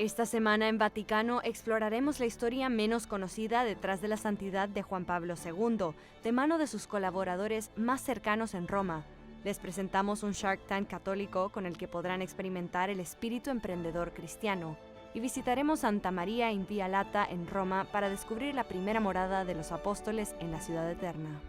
Esta semana en Vaticano exploraremos la historia menos conocida detrás de la santidad de Juan Pablo II, de mano de sus colaboradores más cercanos en Roma. Les presentamos un Shark Tank católico con el que podrán experimentar el espíritu emprendedor cristiano. Y visitaremos Santa María in Via Lata en Roma para descubrir la primera morada de los apóstoles en la ciudad eterna.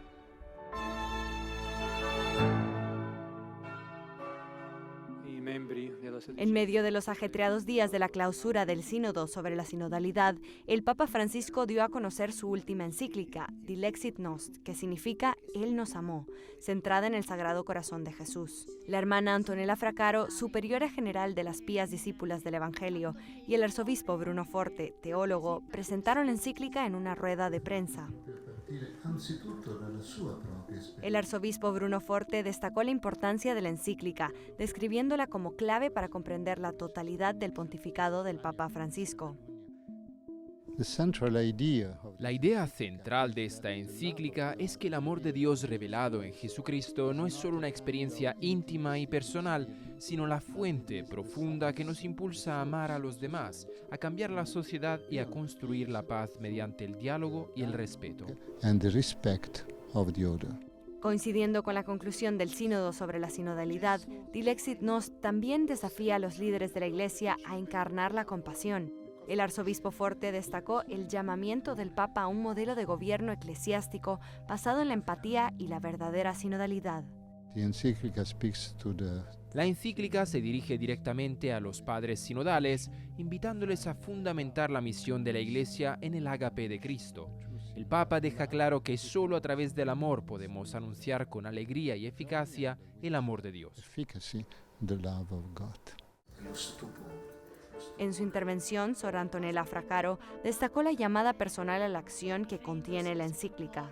En medio de los ajetreados días de la clausura del Sínodo sobre la sinodalidad, el Papa Francisco dio a conocer su última encíclica, Dilexit Nost, que significa Él nos amó, centrada en el Sagrado Corazón de Jesús. La hermana Antonella Fraccaro, superiora general de las Pías Discípulas del Evangelio, y el arzobispo Bruno Forte, teólogo, presentaron la encíclica en una rueda de prensa. El arzobispo Bruno Forte destacó la importancia de la encíclica, describiéndola como clave para comprender la totalidad del pontificado del Papa Francisco. La idea central de esta encíclica es que el amor de Dios revelado en Jesucristo no es solo una experiencia íntima y personal, sino la fuente profunda que nos impulsa a amar a los demás, a cambiar la sociedad y a construir la paz mediante el diálogo y el respeto. Coincidiendo con la conclusión del sínodo sobre la sinodalidad, Dilexit Nost también desafía a los líderes de la Iglesia a encarnar la compasión. El arzobispo Forte destacó el llamamiento del Papa a un modelo de gobierno eclesiástico basado en la empatía y la verdadera sinodalidad. La encíclica se dirige directamente a los padres sinodales, invitándoles a fundamentar la misión de la Iglesia en el ágape de Cristo. El Papa deja claro que solo a través del amor podemos anunciar con alegría y eficacia el amor de Dios. En su intervención, Sor Antonella Fraccaro destacó la llamada personal a la acción que contiene la encíclica.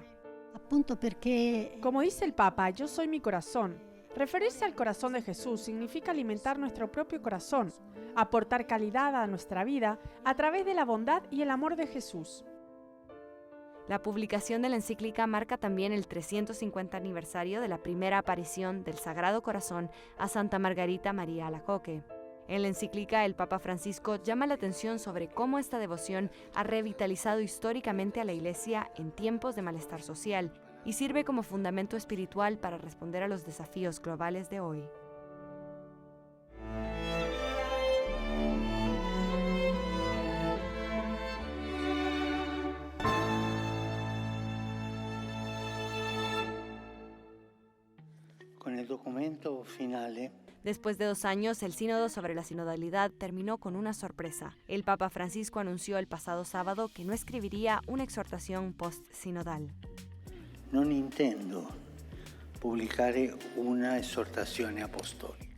Como dice el Papa, yo soy mi corazón. Referirse al corazón de Jesús significa alimentar nuestro propio corazón, aportar calidad a nuestra vida a través de la bondad y el amor de Jesús. La publicación de la encíclica marca también el 350 aniversario de la primera aparición del Sagrado Corazón a Santa Margarita María Alacoque. En la encíclica, el Papa Francisco llama la atención sobre cómo esta devoción ha revitalizado históricamente a la Iglesia en tiempos de malestar social y sirve como fundamento espiritual para responder a los desafíos globales de hoy. Con el documento finale. Después de 2 años, el sínodo sobre la sinodalidad terminó con una sorpresa. El Papa Francisco anunció el pasado sábado que no escribiría una exhortación post-sinodal. Non intendo pubblicare una esortazione apostolica.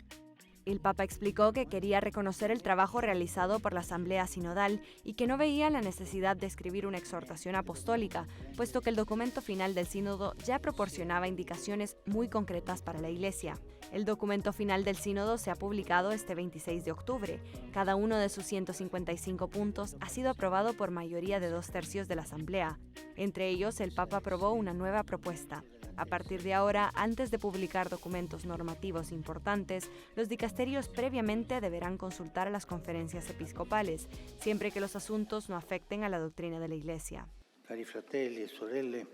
El Papa explicó que quería reconocer el trabajo realizado por la Asamblea Sinodal y que no veía la necesidad de escribir una exhortación apostólica, puesto que el documento final del sínodo ya proporcionaba indicaciones muy concretas para la Iglesia. El documento final del sínodo se ha publicado este 26 de octubre. Cada uno de sus 155 puntos ha sido aprobado por mayoría de 2/3 de la Asamblea. Entre ellos, el Papa aprobó una nueva propuesta. A partir de ahora, antes de publicar documentos normativos importantes, los dicasterios previamente deberán consultar a las conferencias episcopales, siempre que los asuntos no afecten a la doctrina de la Iglesia. Cari fratelli e sorelle,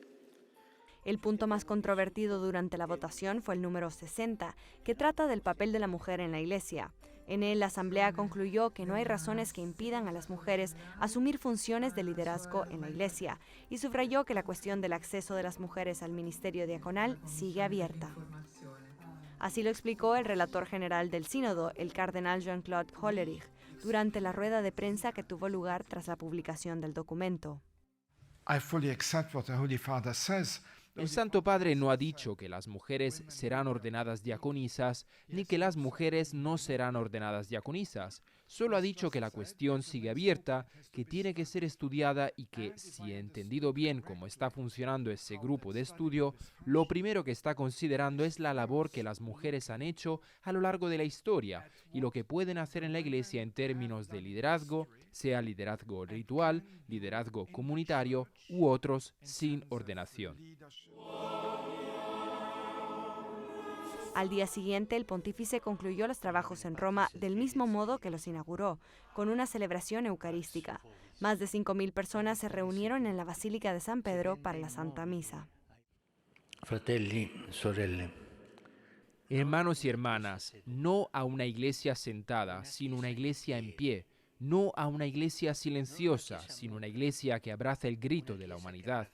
El punto más controvertido durante la votación fue el número 60, que trata del papel de la mujer en la Iglesia. En él, la Asamblea concluyó que no hay razones que impidan a las mujeres asumir funciones de liderazgo en la Iglesia y subrayó que la cuestión del acceso de las mujeres al ministerio diaconal sigue abierta. Así lo explicó el relator general del sínodo, el cardenal Jean-Claude Hollerich, durante la rueda de prensa que tuvo lugar tras la publicación del documento. I fully accept what the Holy Father says. El Santo Padre no ha dicho que las mujeres serán ordenadas diaconisas, ni que las mujeres no serán ordenadas diaconisas. Solo ha dicho que la cuestión sigue abierta, que tiene que ser estudiada y que, si he entendido bien cómo está funcionando ese grupo de estudio, lo primero que está considerando es la labor que las mujeres han hecho a lo largo de la historia y lo que pueden hacer en la Iglesia en términos de liderazgo, sea liderazgo ritual, liderazgo comunitario u otros sin ordenación. Al día siguiente, el pontífice concluyó los trabajos en Roma del mismo modo que los inauguró, con una celebración eucarística. Más de 5.000 personas se reunieron en la Basílica de San Pedro para la Santa Misa. Fratelli, sorelle. Hermanos y hermanas, no a una iglesia sentada, sino una iglesia en pie. No a una iglesia silenciosa, sino una iglesia que abraza el grito de la humanidad.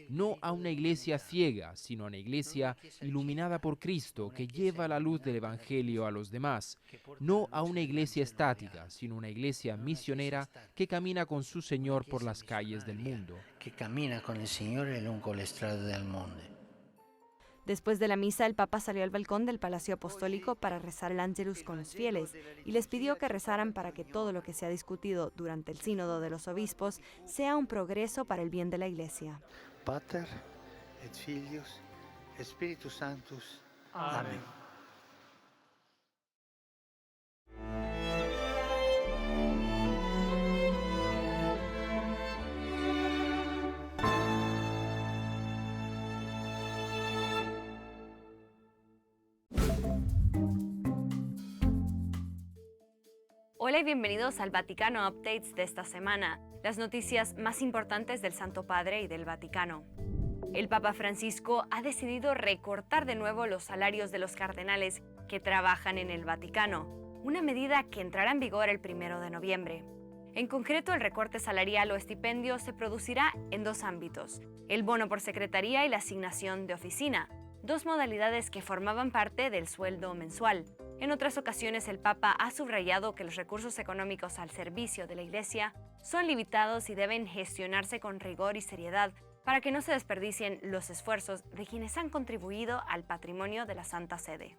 No a una iglesia ciega, sino a una iglesia iluminada por Cristo que lleva la luz del Evangelio a los demás. No a una iglesia estática, sino una iglesia misionera que camina con su Señor por las calles del mundo. Que camina con el Signore lungo le strade del mondo. Después de la misa, el Papa salió al balcón del Palacio Apostólico para rezar el Ángelus con los fieles y les pidió que rezaran para que todo lo que se ha discutido durante el Sínodo de los Obispos sea un progreso para el bien de la Iglesia. Pater et Filius et Spiritus Sanctus. Amén. Hola y bienvenidos al Vaticano Updates de esta semana, las noticias más importantes del Santo Padre y del Vaticano. El Papa Francisco ha decidido recortar de nuevo los salarios de los cardenales que trabajan en el Vaticano, una medida que entrará en vigor el 1 de noviembre. En concreto, el recorte salarial o estipendio se producirá en dos ámbitos: el bono por secretaría y la asignación de oficina, dos modalidades que formaban parte del sueldo mensual. En otras ocasiones, el Papa ha subrayado que los recursos económicos al servicio de la Iglesia son limitados y deben gestionarse con rigor y seriedad para que no se desperdicien los esfuerzos de quienes han contribuido al patrimonio de la Santa Sede.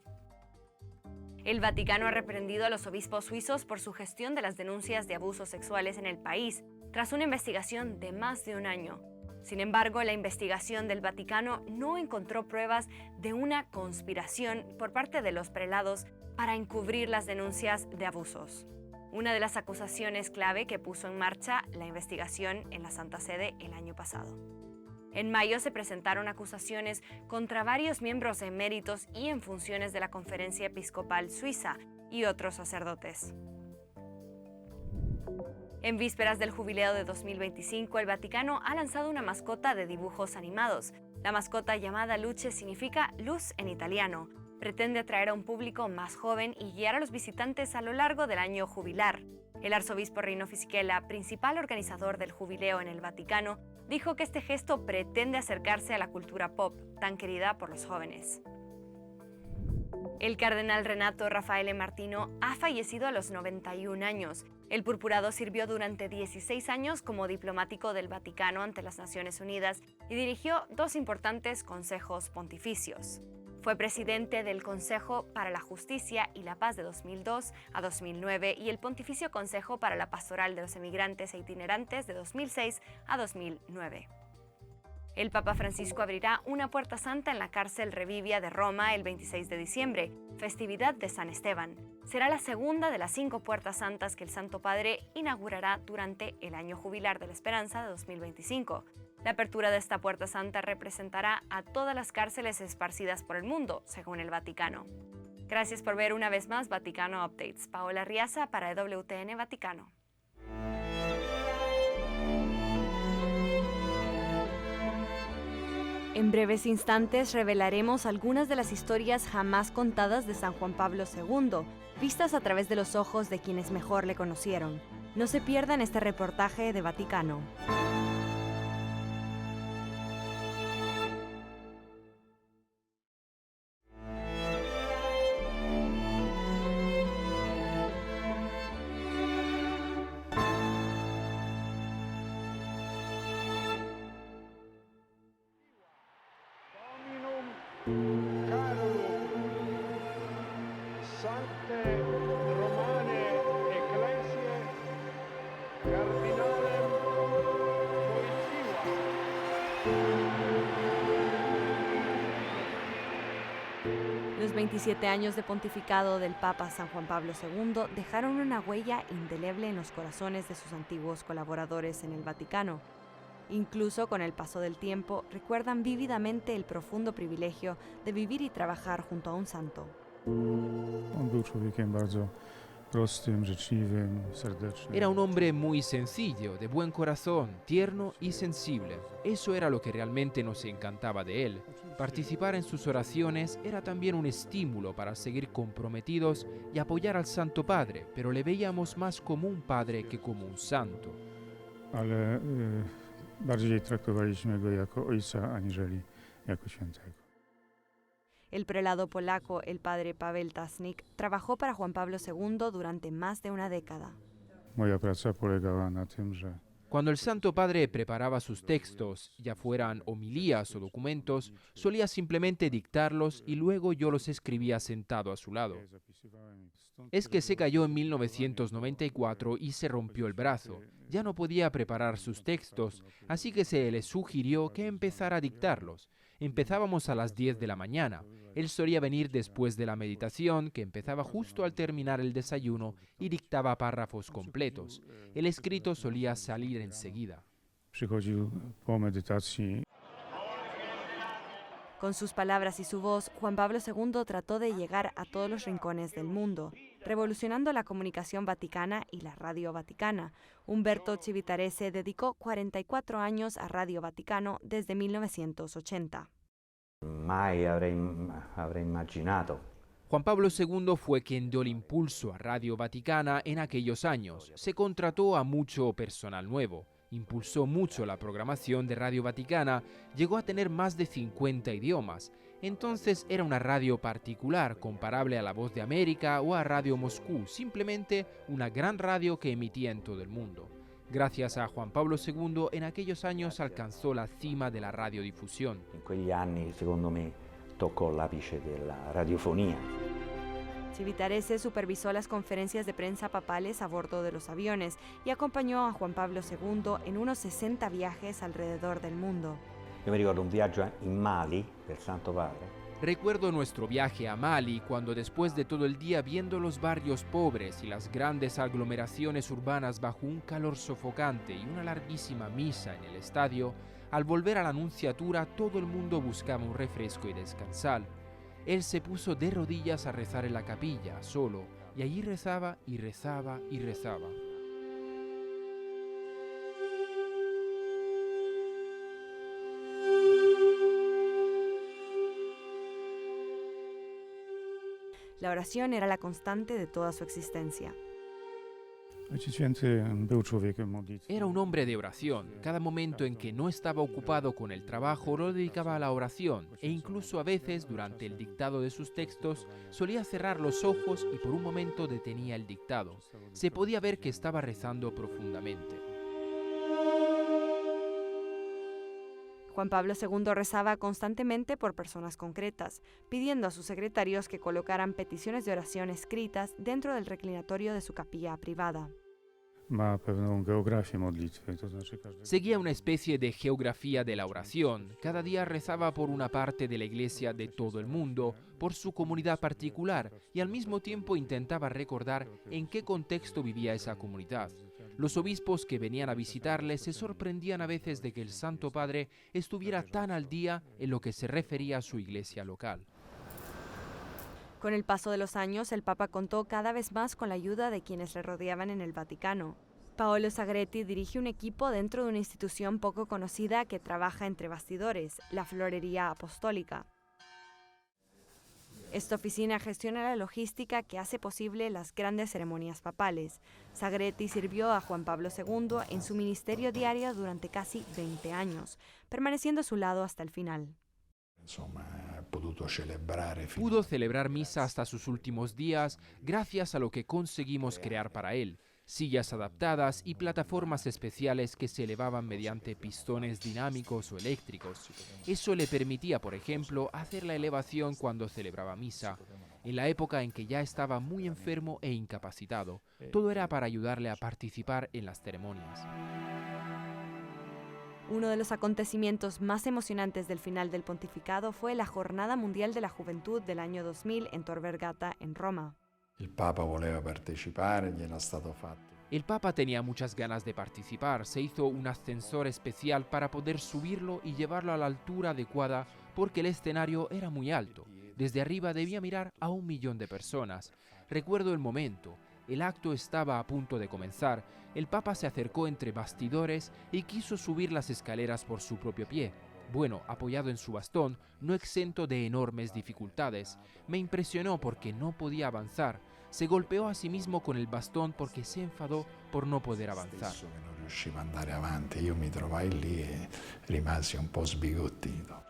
El Vaticano ha reprendido a los obispos suizos por su gestión de las denuncias de abusos sexuales en el país, tras una investigación de más de un año. Sin embargo, la investigación del Vaticano no encontró pruebas de una conspiración por parte de los prelados para encubrir las denuncias de abusos. Una de las acusaciones clave que puso en marcha la investigación en la Santa Sede el año pasado. En mayo se presentaron acusaciones contra varios miembros eméritos y en funciones de la Conferencia Episcopal Suiza y otros sacerdotes. En vísperas del jubileo de 2025, el Vaticano ha lanzado una mascota de dibujos animados. La mascota, llamada Luce, significa luz en italiano. Pretende atraer a un público más joven y guiar a los visitantes a lo largo del año jubilar. El arzobispo Rino Fisichella, principal organizador del jubileo en el Vaticano, dijo que este gesto pretende acercarse a la cultura pop, tan querida por los jóvenes. El cardenal Renato Raffaele Martino ha fallecido a los 91 años. El purpurado sirvió durante 16 años como diplomático del Vaticano ante las Naciones Unidas y dirigió dos importantes consejos pontificios. Fue presidente del Consejo para la Justicia y la Paz de 2002 a 2009 y el Pontificio Consejo para la Pastoral de los Emigrantes e Itinerantes de 2006 a 2009. El Papa Francisco abrirá una puerta santa en la cárcel Revivia de Roma el 26 de diciembre, festividad de San Esteban. Será la segunda de las 5 puertas santas que el Santo Padre inaugurará durante el año jubilar de la Esperanza de 2025. La apertura de esta puerta santa representará a todas las cárceles esparcidas por el mundo, según el Vaticano. Gracias por ver una vez más Vaticano Updates. Paola Riaza para EWTN Vaticano. En breves instantes revelaremos algunas de las historias jamás contadas de San Juan Pablo II, vistas a través de los ojos de quienes mejor le conocieron. No se pierdan este reportaje de Vaticano. Sancte Romane Ecclesiae Cardinalem Wojtyła. Los 27 años de pontificado del Papa San Juan Pablo II dejaron una huella indeleble en los corazones de sus antiguos colaboradores en el Vaticano. Incluso con el paso del tiempo, recuerdan vívidamente el profundo privilegio de vivir y trabajar junto a un santo. Era un hombre muy sencillo, de buen corazón, tierno y sensible. Eso era lo que realmente nos encantaba de él. Participar en sus oraciones era también un estímulo para seguir comprometidos y apoyar al Santo Padre, pero le veíamos más como un padre que como un santo. Ale bardziej traktowaliśmy go jako ojca aniżeli jako świętego. El prelado polaco, el padre Paweł Tasnik, trabajó para Juan Pablo II durante más de una década. Moja praca polegała na tym, że Cuando el Santo Padre preparaba sus textos, ya fueran homilías o documentos, solía simplemente dictarlos y luego yo los escribía sentado a su lado. Es que se cayó en 1994 y se rompió el brazo. Ya no podía preparar sus textos, así que se le sugirió que empezara a dictarlos. Empezábamos a las 10 de la mañana. Él solía venir después de la meditación, que empezaba justo al terminar el desayuno, y dictaba párrafos completos. El escrito solía salir enseguida. przychodził po medytacji. Con sus palabras y su voz, Juan Pablo II trató de llegar a todos los rincones del mundo, revolucionando la comunicación vaticana y la Radio Vaticana. Umberto Civitarese dedicó 44 años a Radio Vaticano desde 1980. Mai avrei immaginato. Juan Pablo II fue quien dio el impulso a Radio Vaticana en aquellos años. Se contrató a mucho personal nuevo. Impulsó mucho la programación de Radio Vaticana, llegó a tener más de 50 idiomas. Entonces era una radio particular, comparable a La Voz de América o a Radio Moscú, simplemente una gran radio que emitía en todo el mundo. Gracias a Juan Pablo II, en aquellos años alcanzó la cima de la radiodifusión. In quegli anni, secondo me, toccò l'apice della radiofonia. Civitarese supervisó las conferencias de prensa papales a bordo de los aviones y acompañó a Juan Pablo II en unos 60 viajes alrededor del mundo. Io mi ricordo un viaggio in Mali del Santo Padre. Recuerdo nuestro viaje a Mali cuando después de todo el día viendo los barrios pobres y las grandes aglomeraciones urbanas bajo un calor sofocante y una larguísima misa en el estadio, al volver a la Nunciatura todo el mundo buscaba un refresco y descansar. Él se puso de rodillas a rezar en la capilla, solo, y allí rezaba y rezaba y rezaba. La oración era la constante de toda su existencia. Ojciec Święty był człowiekiem modlitwy. Era un hombre de oración. Cada momento en que no estaba ocupado con el trabajo lo dedicaba a la oración e incluso a veces durante el dictado de sus textos solía cerrar los ojos y por un momento detenía el dictado. Se podía ver que estaba rezando profundamente. Juan Pablo II rezaba constantemente por personas concretas, pidiendo a sus secretarios que colocaran peticiones de oración escritas dentro del reclinatorio de su capilla privada. Ma pewną geografię modlitwy, to znaczy każdy. Seguía una especie de geografía de la oración. Cada día rezaba por una parte de la iglesia de todo el mundo, por su comunidad particular, y al mismo tiempo intentaba recordar en qué contexto vivía esa comunidad. Los obispos que venían a visitarle se sorprendían a veces de que el Santo Padre estuviera tan al día en lo que se refería a su iglesia local. Con el paso de los años, el Papa contó cada vez más con la ayuda de quienes le rodeaban en el Vaticano. Paolo Sagretti dirige un equipo dentro de una institución poco conocida que trabaja entre bastidores, la Florería Apostólica. Esta oficina gestiona la logística que hace posible las grandes ceremonias papales. Sagretti sirvió a Juan Pablo II en su ministerio diario durante casi 20 años, permaneciendo a su lado hasta el final. Pudo celebrar misa hasta sus últimos días gracias a lo que conseguimos crear para él. Sillas adaptadas y plataformas especiales que se elevaban mediante pistones dinámicos o eléctricos. Eso le permitía, por ejemplo, hacer la elevación cuando celebraba misa, en la época en que ya estaba muy enfermo e incapacitado. Todo era para ayudarle a participar en las ceremonias. Uno de los acontecimientos más emocionantes del final del pontificado fue la Jornada Mundial de la Juventud del año 2000 en Tor Vergata, en Roma. Il Papa voleva partecipare, gliel'era stato fatto. El Papa tenía muchas ganas de participar, se hizo un ascensor especial para poder subirlo y llevarlo a la altura adecuada porque el escenario era muy alto. Desde arriba debía mirar a 1 millón de personas. Recuerdo el momento, el acto estaba a punto de comenzar, el Papa se acercó entre bastidores y quiso subir las escaleras por su propio pie. Bueno, apoyado en su bastón, no exento de enormes dificultades. Me impresionó porque no podía avanzar. Se golpeó a sí mismo con el bastón porque se enfadó por no poder avanzar. Non riuscivo a andare avanti, io mi trovai lì e rimasi un po' sbigottito.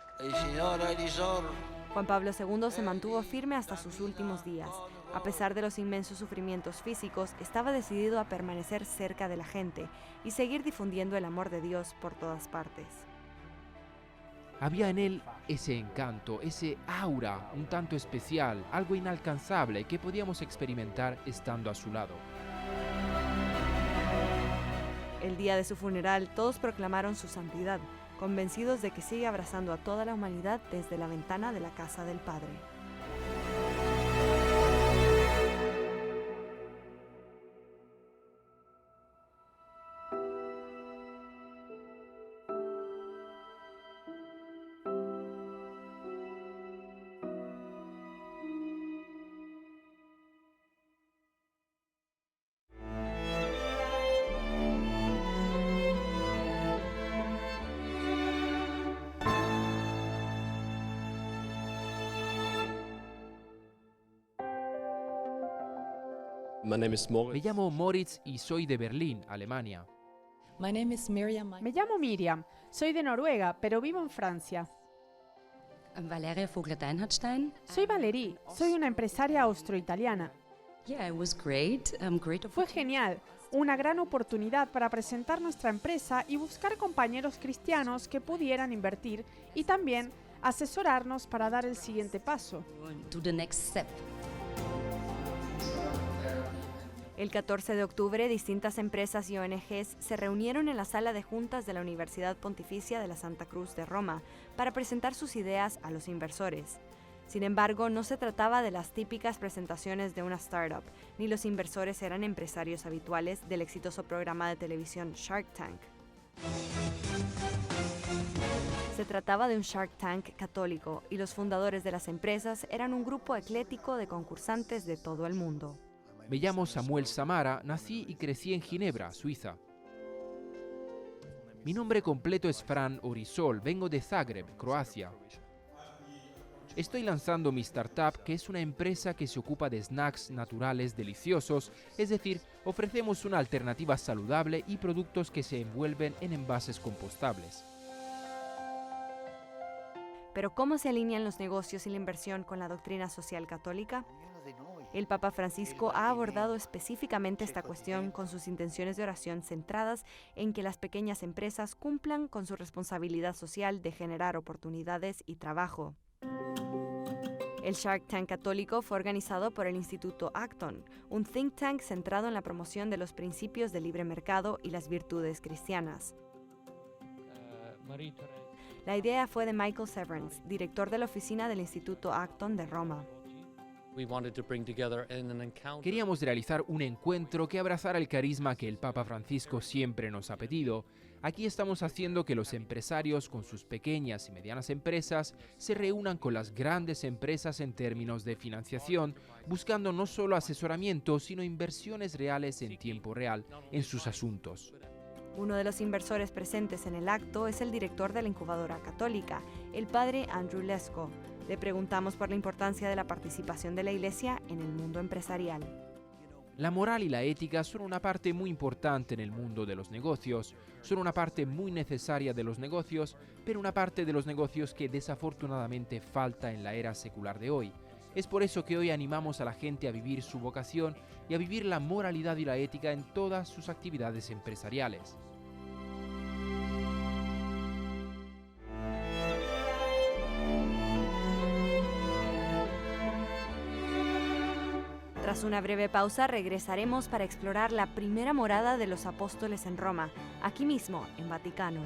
Juan Pablo II se mantuvo firme hasta sus últimos días. A pesar de los inmensos sufrimientos físicos, estaba decidido a permanecer cerca de la gente y seguir difundiendo el amor de Dios por todas partes. Había en él ese encanto, ese aura un tanto especial, algo inalcanzable que podíamos experimentar estando a su lado. El día de su funeral, todos proclamaron su santidad, convencidos de que sigue abrazando a toda la humanidad desde la ventana de la casa del Padre. Me llamo Moritz y soy de Berlín, Alemania. Me llamo Miriam, soy de Noruega, pero vivo en Francia. Valeria Vogler-Deinhardstein. Soy Valerie, soy una empresaria austroitaliana. Fue genial, una gran oportunidad para presentar nuestra empresa y buscar compañeros cristianos que pudieran invertir y también asesorarnos para dar el siguiente paso. El 14 de octubre, distintas empresas y ONGs se reunieron en la sala de juntas de la Universidad Pontificia de la Santa Cruz de Roma para presentar sus ideas a los inversores. Sin embargo, no se trataba de las típicas presentaciones de una startup, ni los inversores eran empresarios habituales del exitoso programa de televisión Shark Tank. Se trataba de un Shark Tank católico y los fundadores de las empresas eran un grupo eclético de concursantes de todo el mundo. Me llamo Samuel Samara, nací y crecí en Ginebra, Suiza. Mi nombre completo es Fran Orisol, vengo de Zagreb, Croacia. Estoy lanzando mi startup, que es una empresa que se ocupa de snacks naturales deliciosos, es decir, ofrecemos una alternativa saludable y productos que se envuelven en envases compostables. Pero ¿cómo se alinean los negocios y la inversión con la doctrina social católica? El Papa Francisco ha abordado específicamente esta cuestión con sus intenciones de oración centradas en que las pequeñas empresas cumplan con su responsabilidad social de generar oportunidades y trabajo. El Shark Tank católico fue organizado por el Instituto Acton, un think tank centrado en la promoción de los principios del libre mercado y las virtudes cristianas. La idea fue de Michael Severance, director de la oficina del Instituto Acton de Roma. Queríamos realizar un encuentro que abrazara el carisma que el Papa Francisco siempre nos ha pedido. Aquí estamos haciendo que los empresarios con sus pequeñas y medianas empresas se reúnan con las grandes empresas en términos de financiación, buscando no solo asesoramiento, sino inversiones reales en tiempo real en sus asuntos. Uno de los inversores presentes en el acto es el director de la incubadora católica, el padre Andrew Lesko. Le preguntamos por la importancia de la participación de la Iglesia en el mundo empresarial. La moral y la ética son una parte muy importante en el mundo de los negocios, son una parte muy necesaria de los negocios, pero una parte de los negocios que desafortunadamente falta en la era secular de hoy. Es por eso que hoy animamos a la gente a vivir su vocación y a vivir la moralidad y la ética en todas sus actividades empresariales. Tras una breve pausa, regresaremos para explorar la primera morada de los apóstoles en Roma, aquí mismo, en Vaticano.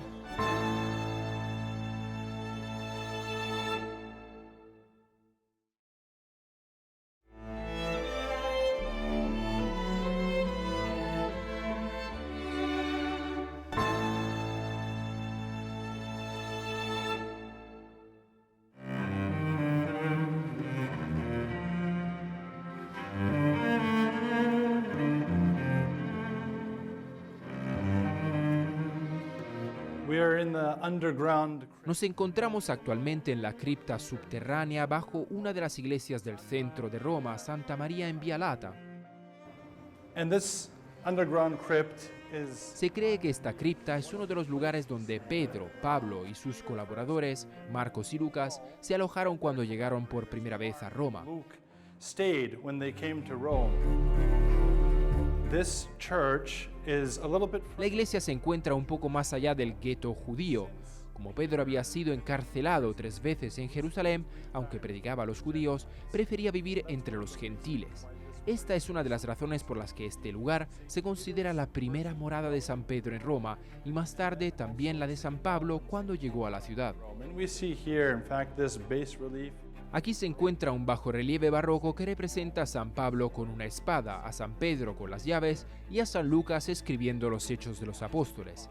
Nos encontramos actualmente en la cripta subterránea bajo una de las iglesias del centro de Roma, Santa María in Via Lata. Se cree que esta cripta es uno de los lugares donde Pedro, Pablo y sus colaboradores, Marcos y Lucas, se alojaron cuando llegaron por primera vez a Roma. La iglesia se encuentra un poco más allá del gueto judío. Como Pedro había sido encarcelado 3 veces en Jerusalén, aunque predicaba a los judíos, prefería vivir entre los gentiles. Esta es una de las razones por las que este lugar se considera la primera morada de San Pedro en Roma y más tarde también la de San Pablo cuando llegó a la ciudad. Aquí se encuentra un bajorrelieve barroco que representa a San Pablo con una espada, a San Pedro con las llaves y a San Lucas escribiendo los Hechos de los Apóstoles.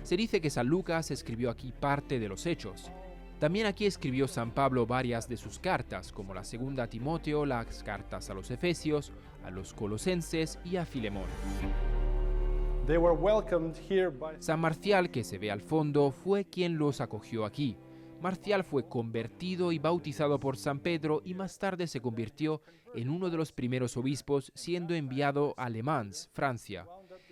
Se dice que San Lucas escribió aquí parte de los Hechos. También aquí escribió San Pablo varias de sus cartas, como la segunda a Timoteo, las cartas a los Efesios, a los Colosenses y a Filemón. San Marcial, que se ve al fondo, fue quien los acogió aquí. Marcial fue convertido y bautizado por San Pedro y más tarde se convirtió en uno de los primeros obispos, siendo enviado a Le Mans, Francia.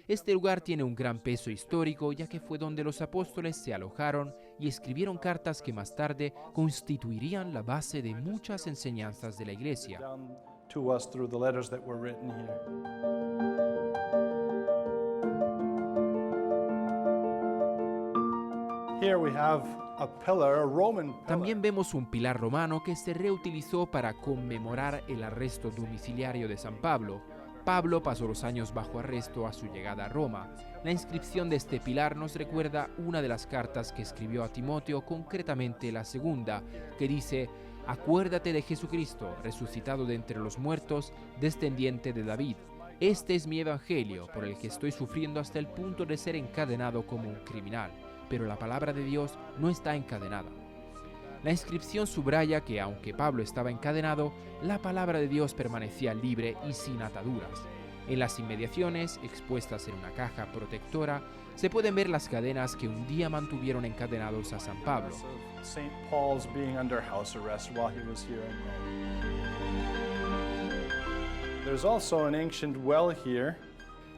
Este lugar tiene un gran peso histórico, ya que fue donde los apóstoles se alojaron y escribieron cartas que más tarde constituirían la base de muchas enseñanzas de la Iglesia. También vemos un pilar romano que se reutilizó para conmemorar el arresto domiciliario de San Pablo. Pablo pasó los años bajo arresto a su llegada a Roma. La inscripción de este pilar nos recuerda una de las cartas que escribió a Timoteo, concretamente la segunda, que dice: «Acuérdate de Jesucristo, resucitado de entre los muertos, descendiente de David. Este es mi evangelio, por el que estoy sufriendo hasta el punto de ser encadenado como un criminal. Pero la palabra de Dios no está encadenada». La inscripción subraya que, aunque Pablo estaba encadenado, la palabra de Dios permanecía libre y sin ataduras. En las inmediaciones, expuestas en una caja protectora, se pueden ver las cadenas que un día mantuvieron encadenados a San Pablo.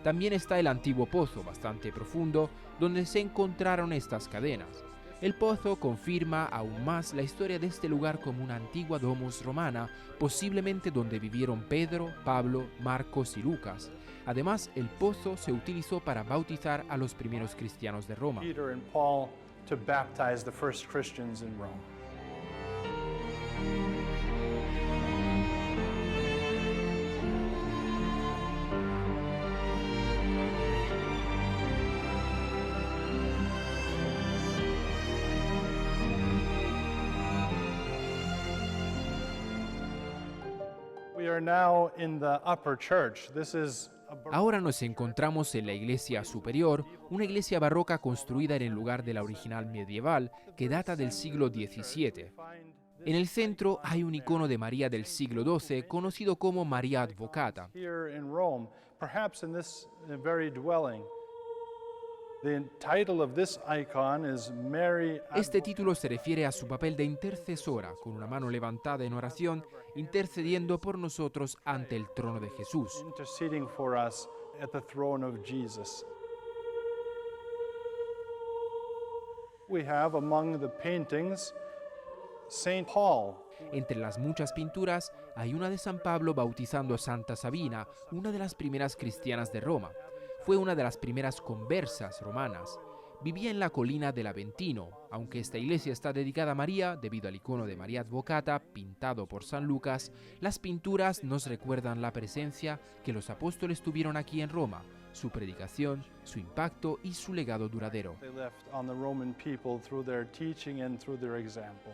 También está el antiguo pozo, bastante profundo, donde se encontraron estas cadenas. El pozo confirma aún más la historia de este lugar como una antigua domus romana, posiblemente donde vivieron Pedro, Pablo, Marcos y Lucas. Además, el pozo se utilizó para bautizar a los primeros cristianos de Roma. Ahora nos encontramos en la iglesia superior, una iglesia barroca construida en el lugar de la original medieval que data del siglo XVII. En el centro hay un icono de María del siglo XII conocido como María Advocata. Este título se refiere a su papel de intercesora, con una mano levantada en oración, intercediendo por nosotros ante el trono de Jesús. Entre las muchas pinturas hay una de San Pablo bautizando a Santa Sabina, una de las primeras cristianas de Roma. Fue una de las primeras conversas romanas. Vivía en la colina del Aventino. Aunque esta iglesia está dedicada a María, debido al icono de María Advocata, pintado por San Lucas, las pinturas nos recuerdan la presencia que los apóstoles tuvieron aquí en Roma, su predicación, su impacto y su legado duradero. They left on the Roman people through their teaching and through their example.